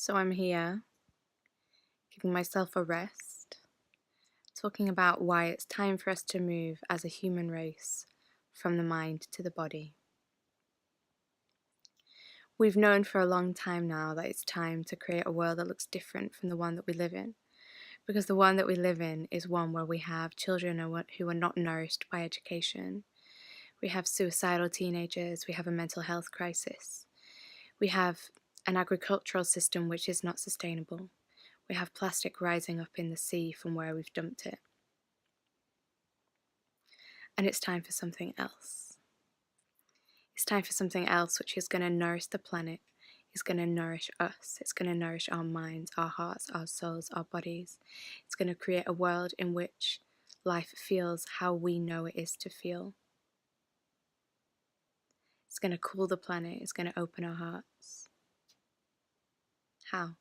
So I'm here, giving myself a rest, talking about why it's time for us to move as a human race from the mind to the body. We've known for a long time now that it's time to create a world that looks different from the one that we live in, because the one that we live in is one where we have children who are not nourished by education. We have suicidal teenagers, we have a mental health crisis, we have an agricultural system which is not sustainable. We have plastic rising up in the sea from where we've dumped it. And it's time for something else. It's time for something else which is going to nourish the planet, is going to nourish us, it's going to nourish our minds, our hearts, our souls, our bodies. It's going to create a world in which life feels how we know it is to feel. It's going to cool the planet, it's going to open our hearts. How?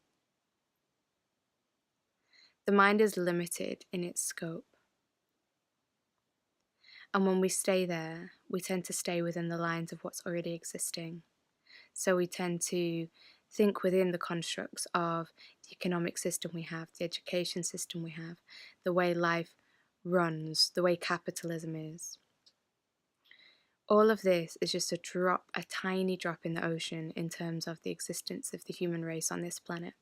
The mind is limited in its scope. And when we stay there, we tend to stay within the lines of what's already existing. So we tend to think within the constructs of the economic system we have, the education system we have, the way life runs, the way capitalism is. All of this is just a tiny drop in the ocean in terms of the existence of the human race on this planet.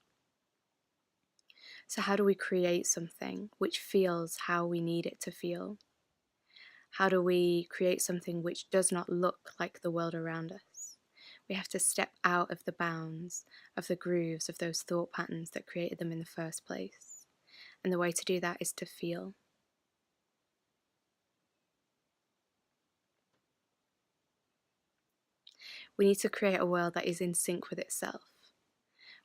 So how do we create something which feels how we need it to feel? How do we create something which does not look like the world around us? We have to step out of the bounds, of the grooves, of those thought patterns that created them in the first place. And the way to do that is to feel. We need to create a world that is in sync with itself,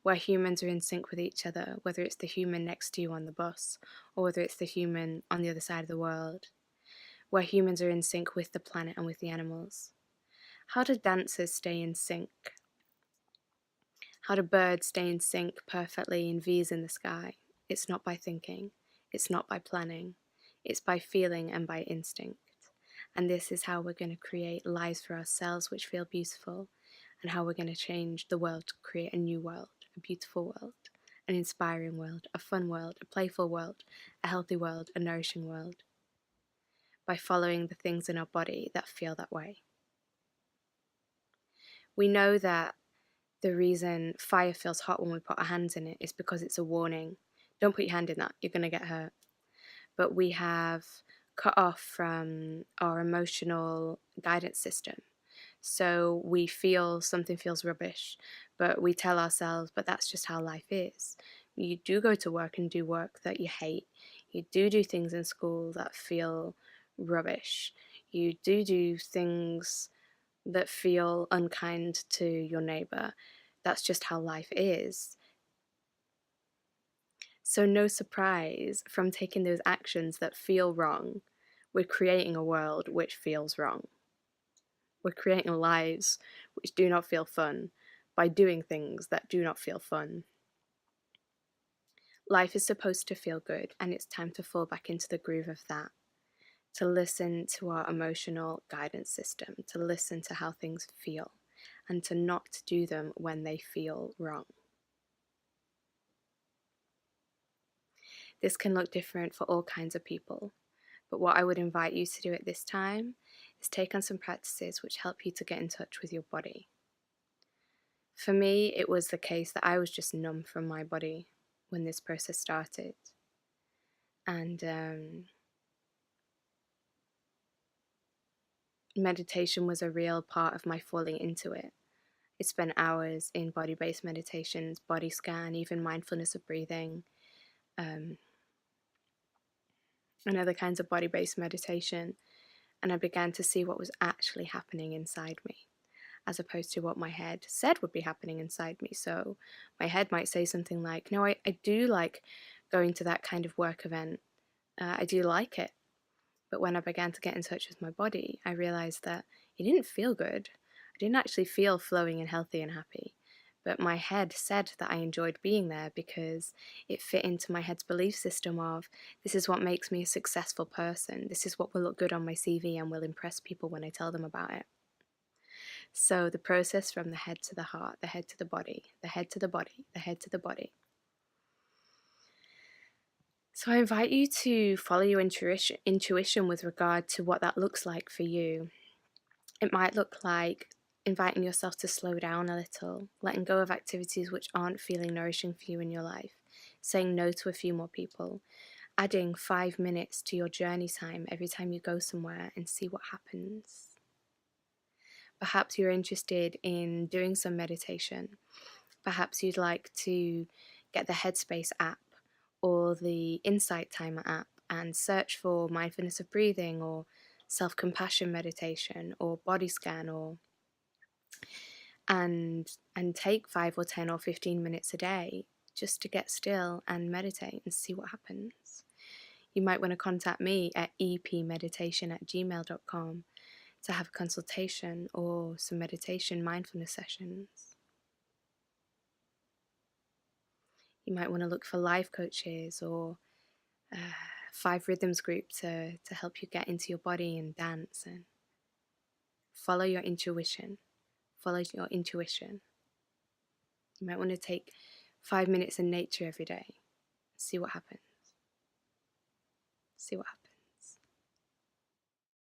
where humans are in sync with each other, whether it's the human next to you on the bus, or whether it's the human on the other side of the world, where humans are in sync with the planet and with the animals. How do dancers stay in sync? How do birds stay in sync perfectly in V's in the sky? It's not by thinking, it's not by planning, it's by feeling and by instinct. And this is how we're going to create lives for ourselves which feel beautiful, and how we're going to change the world to create a new world, a beautiful world, an inspiring world, a fun world, a playful world, a healthy world, a nourishing world, by following the things in our body that feel that way. We know that the reason fire feels hot when we put our hands in it is because it's a warning. Don't put your hand in that, you're going to get hurt. But we have cut off from our emotional guidance system. So we feel something feels rubbish, but we tell ourselves, but that's just how life is. You do go to work and do work that you hate. You do things in school that feel rubbish. You do things that feel unkind to your neighbor. That's just how life is. So no surprise from taking those actions that feel wrong, we're creating a world which feels wrong. We're creating lives which do not feel fun by doing things that do not feel fun. Life is supposed to feel good, and it's time to fall back into the groove of that. To listen to our emotional guidance system, to listen to how things feel, and to not do them when they feel wrong. This can look different for all kinds of people, but what I would invite you to do at this time is take on some practices which help you to get in touch with your body. For me, it was the case that I was just numb from my body when this process started. And meditation was a real part of my falling into it. I spent hours in body-based meditations, body scan, even mindfulness of breathing, and other kinds of body-based meditation. And I began to see what was actually happening inside me, as opposed to what my head said would be happening inside me. So my head might say something like, no, I do like going to that kind of work event. I do like it. But when I began to get in touch with my body, I realized that it didn't feel good. I didn't actually feel flowing and healthy and happy. But my head said that I enjoyed being there because it fit into my head's belief system of, this is what makes me a successful person. This is what will look good on my CV and will impress people when I tell them about it. So the process from the head to the heart, the head to the body, the head to the body, the head to the body. So I invite you to follow your intuition with regard to what that looks like for you. It might look like inviting yourself to slow down a little, letting go of activities which aren't feeling nourishing for you in your life, saying no to a few more people, adding 5 minutes to your journey time every time you go somewhere and see what happens. Perhaps you're interested in doing some meditation. Perhaps you'd like to get the Headspace app or the Insight Timer app and search for mindfulness of breathing or self-compassion meditation or body scan or and take 5 or 10 or 15 minutes a day just to get still and meditate and see what happens. You might want to contact me at epmeditation@gmail.com to have a consultation or some meditation mindfulness sessions. You might want to look for life coaches or 5 rhythms group to help you get into your body and dance and follow your intuition. Follow your intuition. You might want to take 5 minutes in nature every day. See what happens. See what happens.